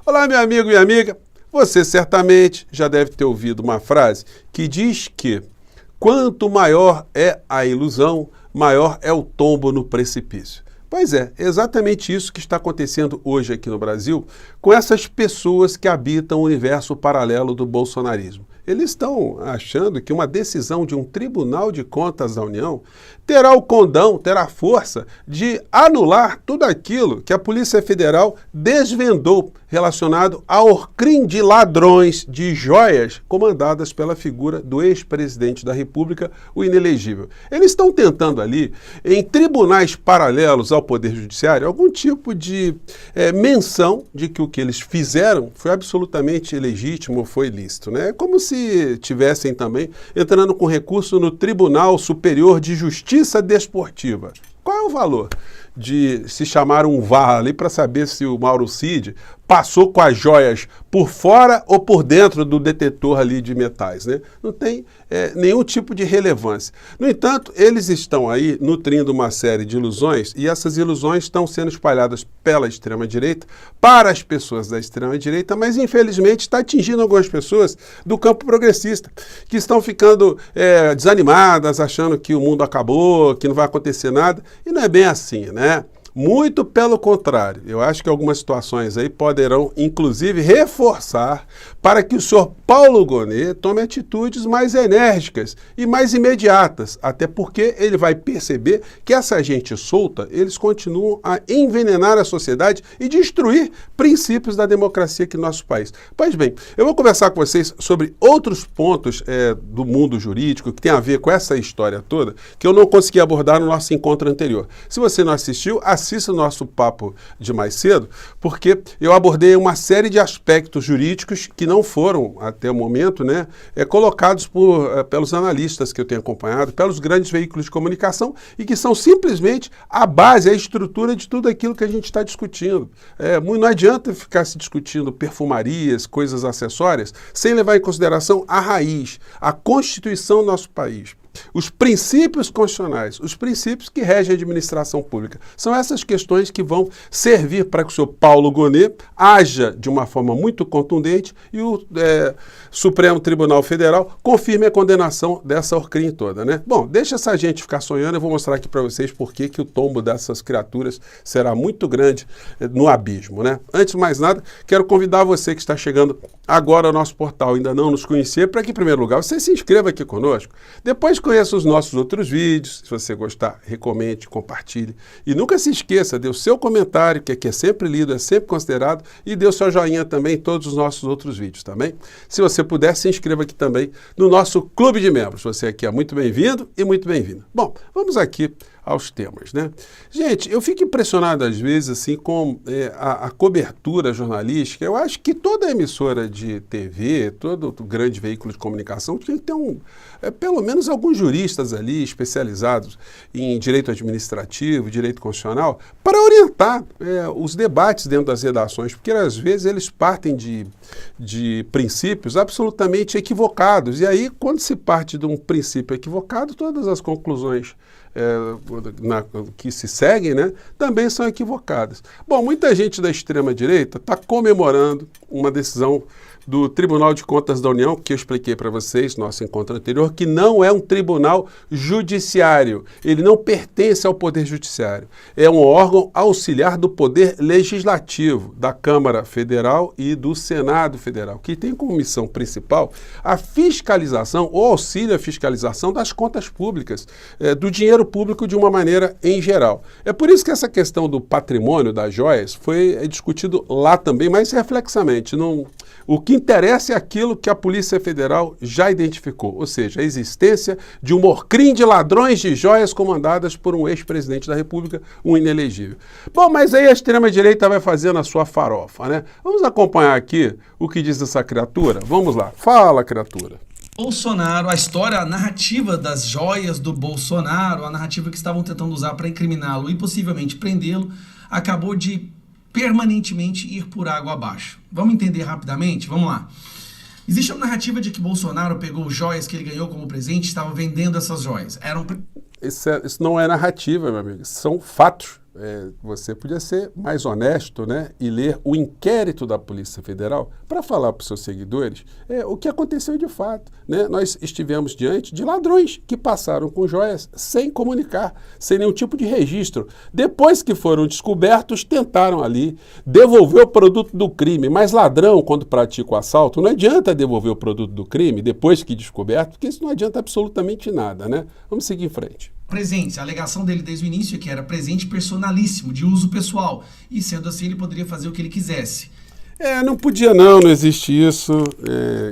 Olá, meu amigo e minha amiga. Você certamente já deve ter ouvido uma frase que diz que quanto maior é a ilusão, maior é o tombo no precipício. Pois é, exatamente isso que está acontecendo hoje aqui no Brasil com essas pessoas que habitam o universo paralelo do bolsonarismo. Eles estão achando que uma decisão de um Tribunal de Contas da União terá o condão, terá a força de anular tudo aquilo que a Polícia Federal desvendou relacionado ao crime de ladrões de joias comandadas pela figura do ex-presidente da República, o inelegível. Eles estão tentando ali, em tribunais paralelos ao Poder Judiciário, algum tipo de menção de que o que eles fizeram foi absolutamente legítimo, foi lícito, né? É como se tivessem também entrando com recurso no Tribunal Superior de Justiça Desportiva. Qual é o valor de se chamar um VAR ali para saber se o Mauro Cid passou com as joias por fora ou por dentro do detetor ali de metais, né? Não tem nenhum tipo de relevância. No entanto, eles estão aí nutrindo uma série de ilusões e essas ilusões estão sendo espalhadas pela extrema-direita para as pessoas da extrema-direita, mas infelizmente está atingindo algumas pessoas do campo progressista, que estão ficando desanimadas, achando que o mundo acabou, que não vai acontecer nada, e não é bem assim, né? Muito pelo contrário, eu acho que algumas situações aí poderão, inclusive, reforçar para que o senhor Paulo Gonet tome atitudes mais enérgicas e mais imediatas, até porque ele vai perceber que essa gente solta, eles continuam a envenenar a sociedade e destruir princípios da democracia aqui no nosso país. Pois bem, eu vou conversar com vocês sobre outros pontos do mundo jurídico que tem a ver com essa história toda, que eu não consegui abordar no nosso encontro anterior. Se você não assistiu, assista o nosso papo de mais cedo, porque eu abordei uma série de aspectos jurídicos que não foram, até o momento, né, colocados pelos analistas que eu tenho acompanhado, pelos grandes veículos de comunicação e que são simplesmente a base, a estrutura de tudo aquilo que a gente está discutindo. Não adianta ficar se discutindo perfumarias, coisas acessórias, sem levar em consideração a raiz, a Constituição do nosso país. Os princípios constitucionais, os princípios que regem a administração pública. São essas questões que vão servir para que o senhor Paulo Gonet haja de uma forma muito contundente e o Supremo Tribunal Federal confirme a condenação dessa orcrim toda, né? Bom, deixa essa gente ficar sonhando, eu vou mostrar aqui para vocês por que o tombo dessas criaturas será muito grande no abismo, né? Antes de mais nada, quero convidar você que está chegando agora ao nosso portal, ainda não nos conhecer, para que, em primeiro lugar, você se inscreva aqui conosco, depois conheça os nossos outros vídeos, se você gostar, recomende, compartilhe. E nunca se esqueça, dê o seu comentário, que aqui é sempre lido, é sempre considerado, e dê o seu joinha também em todos os nossos outros vídeos, também. Se você puder, se inscreva aqui também no nosso clube de membros. Você aqui é muito bem-vindo e muito bem-vinda. Bom, vamos aqui aos temas, né? Gente, eu fico impressionado às vezes assim com a cobertura jornalística. Eu acho que toda emissora de TV, todo grande veículo de comunicação tem que ter pelo menos alguns juristas ali especializados em direito administrativo, direito constitucional, para orientar os debates dentro das redações, porque às vezes eles partem de princípios absolutamente equivocados. E aí, quando se parte de um princípio equivocado, todas as conclusões que se seguem, né, também são equivocadas. Bom, muita gente da extrema-direita está comemorando uma decisão do Tribunal de Contas da União, que eu expliquei para vocês no nosso encontro anterior, que não é um tribunal judiciário. Ele não pertence ao Poder Judiciário. É um órgão auxiliar do Poder Legislativo, da Câmara Federal e do Senado Federal, que tem como missão principal a fiscalização ou auxílio à fiscalização das contas públicas, do dinheiro público de uma maneira em geral. É por isso que essa questão do patrimônio das joias foi discutido lá também, mais reflexamente. O que interessa é aquilo que a Polícia Federal já identificou, ou seja, a existência de um orcrim de ladrões de joias comandadas por um ex-presidente da República, um inelegível. Bom, mas aí a extrema-direita vai fazendo a sua farofa, né? Vamos acompanhar aqui o que diz essa criatura? Vamos lá. Fala, criatura. Bolsonaro, a história, a narrativa das joias do Bolsonaro, a narrativa que estavam tentando usar para incriminá-lo e possivelmente prendê-lo, acabou de permanentemente ir por água abaixo. Vamos entender rapidamente? Vamos lá. Existe uma narrativa de que Bolsonaro pegou joias que ele ganhou como presente e estava vendendo essas joias. Isso não é narrativa, meu amigo. São fatos. você podia ser mais honesto, né, e ler o inquérito da Polícia Federal para falar para os seus seguidores o que aconteceu de fato, né? Nós estivemos diante de ladrões que passaram com joias sem comunicar, sem nenhum tipo de registro. Depois que foram descobertos, tentaram ali devolver o produto do crime. Mas ladrão, quando pratica o assalto, não adianta devolver o produto do crime depois que descoberto, porque isso não adianta absolutamente nada, né? Vamos seguir em frente. Presente. A alegação dele desde o início é que era presente personalíssimo, de uso pessoal. E sendo assim, ele poderia fazer o que ele quisesse. Não podia não existe isso.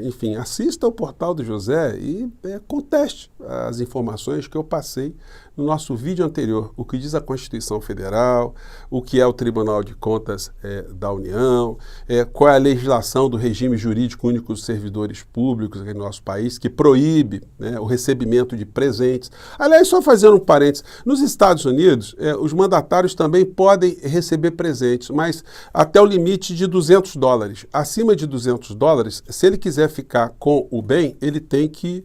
Enfim, assista ao portal do José e conteste as informações que eu passei no nosso vídeo anterior, o que diz a Constituição Federal, o que é o Tribunal de Contas da União, qual é a legislação do regime jurídico único dos servidores públicos aqui no nosso país, que proíbe, né, o recebimento de presentes. Aliás, só fazendo um parênteses, nos Estados Unidos, os mandatários também podem receber presentes, mas até o limite de $200. Acima de $200, se ele quiser ficar com o bem, ele tem que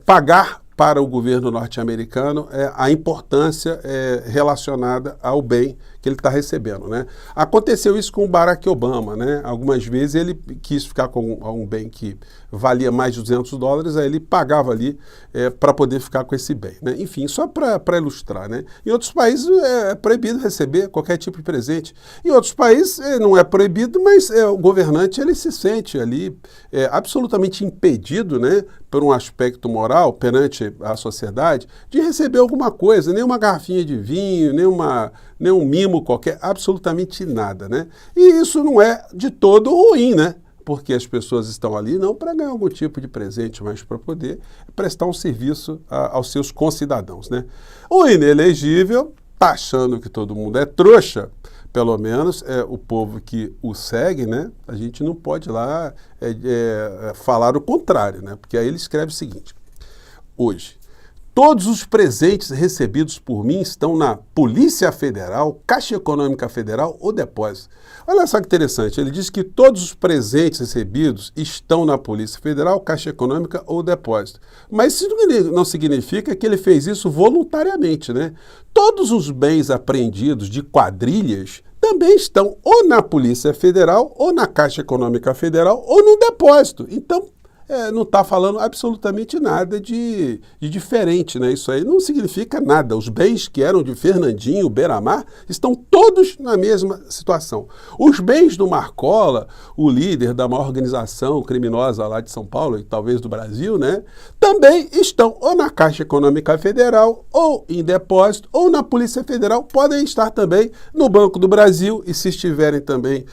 pagar para o governo norte-americano a importância relacionada ao bem que ele está recebendo, né? Aconteceu isso com o Barack Obama, né? Algumas vezes ele quis ficar com um bem que valia mais de $200, aí ele pagava ali para poder ficar com esse bem, né? Enfim, só para ilustrar, né? Em outros países é proibido receber qualquer tipo de presente. Em outros países não é proibido, mas o governante ele se sente ali absolutamente impedido, né, por um aspecto moral perante a sociedade, de receber alguma coisa, nem uma garrafinha de vinho, nem um mimo qualquer, absolutamente nada, né? E isso não é de todo ruim, né? Porque as pessoas estão ali não para ganhar algum tipo de presente, mas para poder prestar um serviço aos seus concidadãos, né? O inelegível está achando que todo mundo é trouxa, pelo menos o povo que o segue, né? A gente não pode lá falar o contrário, né? Porque aí ele escreve o seguinte: hoje, todos os presentes recebidos por mim estão na Polícia Federal, Caixa Econômica Federal ou depósito. Olha só que interessante, ele diz que todos os presentes recebidos estão na Polícia Federal, Caixa Econômica ou depósito. Mas isso não significa que ele fez isso voluntariamente, né? Todos os bens apreendidos de quadrilhas também estão ou na Polícia Federal, ou na Caixa Econômica Federal, ou no depósito. Então, não está falando absolutamente nada de diferente, né? Isso aí não significa nada. Os bens que eram de Fernandinho Beiramar estão todos na mesma situação. Os bens do Marcola, o líder da maior organização criminosa lá de São Paulo e talvez do Brasil, né, também estão ou na Caixa Econômica Federal, ou em depósito, ou na Polícia Federal. Podem estar também no Banco do Brasil e, se estiverem também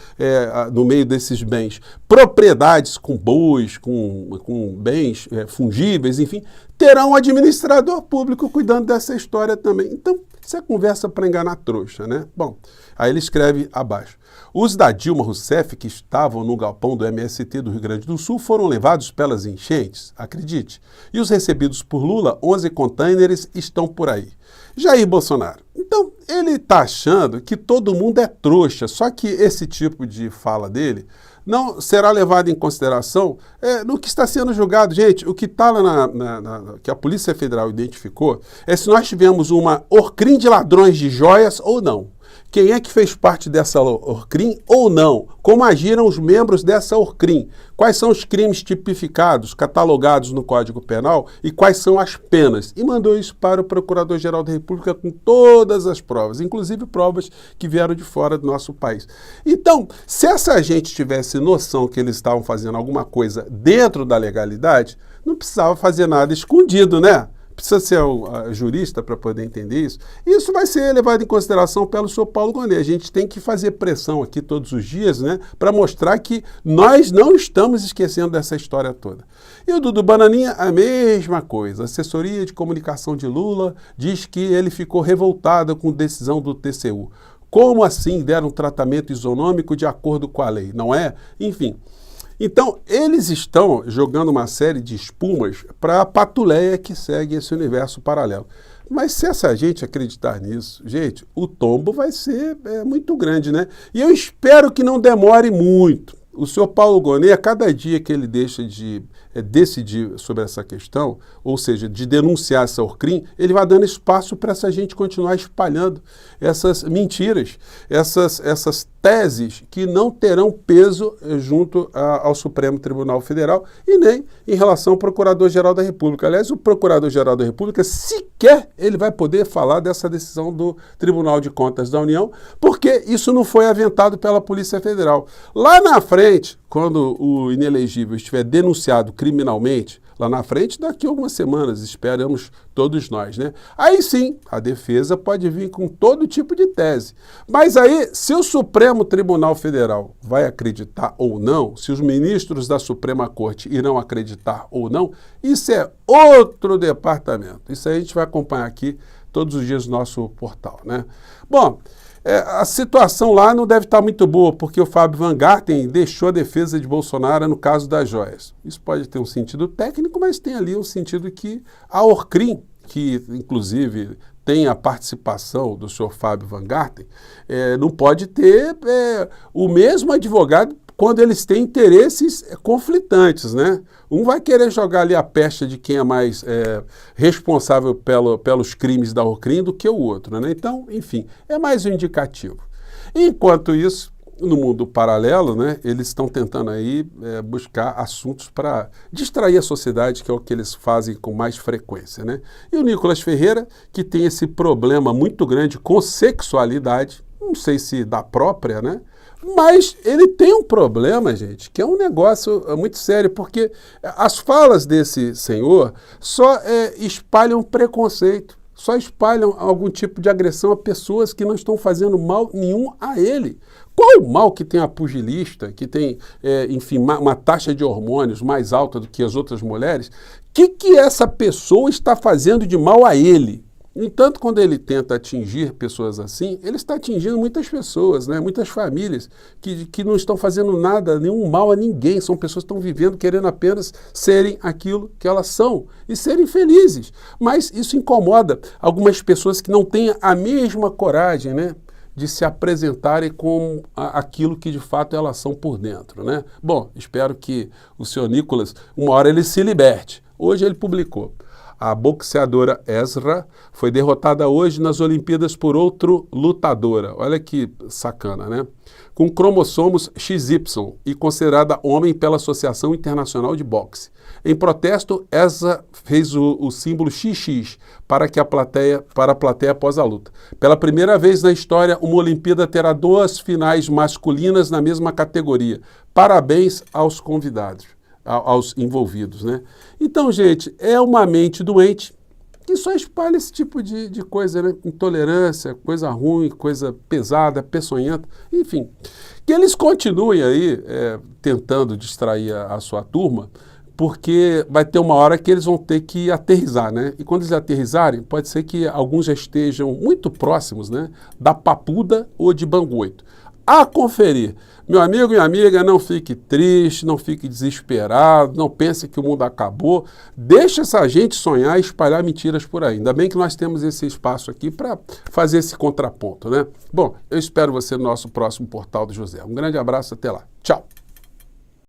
no meio desses bens, propriedades com bois, com bens fungíveis, enfim, terão um administrador público cuidando dessa história também. Então, isso é conversa para enganar trouxa, né? Bom, aí ele escreve abaixo: os da Dilma Rousseff que estavam no galpão do MST do Rio Grande do Sul foram levados pelas enchentes, acredite. E os recebidos por Lula, 11 containers, estão por aí. Jair Bolsonaro. Então, ele está achando que todo mundo é trouxa, só que esse tipo de fala dele não será levado em consideração no que está sendo julgado. Gente, o que está lá que a Polícia Federal identificou é se nós tivemos uma orcrim de ladrões de joias ou não. Quem é que fez parte dessa orcrim ou não? Como agiram os membros dessa orcrim? Quais são os crimes tipificados, catalogados no Código Penal e quais são as penas? E mandou isso para o Procurador-Geral da República com todas as provas, inclusive provas que vieram de fora do nosso país. Então, se essa gente tivesse noção que eles estavam fazendo alguma coisa dentro da legalidade, não precisava fazer nada escondido, né? Precisa ser jurista para poder entender isso. Isso vai ser levado em consideração pelo senhor Paulo Gonet. A gente tem que fazer pressão aqui todos os dias, né, para mostrar que nós não estamos esquecendo dessa história toda. E o Dudu Bananinha, a mesma coisa. A assessoria de comunicação de Lula diz que ele ficou revoltado com a decisão do TCU. Como assim deram um tratamento isonômico de acordo com a lei? Não é? Enfim. Então, eles estão jogando uma série de espumas para a patuleia que segue esse universo paralelo. Mas se essa gente acreditar nisso, gente, o tombo vai ser muito grande, né? E eu espero que não demore muito. O senhor Paulo Gonet, a cada dia que ele deixa de decidir sobre essa questão, ou seja, de denunciar essa Orcrim, ele vai dando espaço para essa gente continuar espalhando essas mentiras, essas teses que não terão peso junto ao Supremo Tribunal Federal e nem em relação ao Procurador-Geral da República. Aliás, o Procurador-Geral da República sequer ele vai poder falar dessa decisão do Tribunal de Contas da União, porque isso não foi aventado pela Polícia Federal. Lá na frente, quando o inelegível estiver denunciado criminalmente, lá na frente, daqui a algumas semanas, esperamos todos nós, né? Aí sim, a defesa pode vir com todo tipo de tese. Mas aí, se o Supremo Tribunal Federal vai acreditar ou não, se os ministros da Suprema Corte irão acreditar ou não, isso é outro departamento. Isso aí a gente vai acompanhar aqui todos os dias no nosso portal, né? Bom, a situação lá não deve estar muito boa, porque o Fábio Weingarten deixou a defesa de Bolsonaro no caso das joias. Isso pode ter um sentido técnico, mas tem ali um sentido que a Orcrim, que inclusive tem a participação do senhor Fábio Weingarten, não pode ter o mesmo advogado quando eles têm interesses conflitantes, né? Um vai querer jogar ali a pecha de quem é mais responsável pelos crimes da Orcrim do que o outro, né? Então, enfim, é mais um indicativo. Enquanto isso, no mundo paralelo, né, eles estão tentando aí buscar assuntos para distrair a sociedade, que é o que eles fazem com mais frequência, né? E o Nicolas Ferreira, que tem esse problema muito grande com sexualidade, não sei se da própria, né? Mas ele tem um problema, gente, que é um negócio muito sério, porque as falas desse senhor só espalham preconceito, só espalham algum tipo de agressão a pessoas que não estão fazendo mal nenhum a ele. Qual o mal que tem a pugilista, que tem, enfim, uma taxa de hormônios mais alta do que as outras mulheres? O que essa pessoa está fazendo de mal a ele? No entanto, quando ele tenta atingir pessoas assim, ele está atingindo muitas pessoas, né? Muitas famílias que não estão fazendo nada, nenhum mal a ninguém. São pessoas que estão vivendo querendo apenas serem aquilo que elas são e serem felizes. Mas isso incomoda algumas pessoas que não têm a mesma coragem, né, de se apresentarem como aquilo que de fato elas são por dentro, né? Bom, espero que o senhor Nicolas, uma hora ele se liberte. Hoje ele publicou: a boxeadora Ezra foi derrotada hoje nas Olimpíadas por outra lutadora. Olha que sacana, né? Com cromossomos XY e considerada homem pela Associação Internacional de Boxe. Em protesto, Ezra fez o símbolo XX para a plateia após a luta. Pela primeira vez na história, uma Olimpíada terá 2 finais masculinas na mesma categoria. Parabéns aos convidados, aos envolvidos, né? Então, gente, é uma mente doente que só espalha esse tipo de coisa, né? Intolerância, coisa ruim, coisa pesada, peçonhenta, enfim. Que eles continuem aí tentando distrair a sua turma, porque vai ter uma hora que eles vão ter que aterrissar, né? E quando eles aterrissarem, pode ser que alguns já estejam muito próximos, né, da Papuda ou de Bangu 8. A conferir. Meu amigo e minha amiga, não fique triste, não fique desesperado, não pense que o mundo acabou. Deixa essa gente sonhar e espalhar mentiras por aí. Ainda bem que nós temos esse espaço aqui para fazer esse contraponto, né? Bom, eu espero você no nosso próximo Portal do José. Um grande abraço, até lá. Tchau.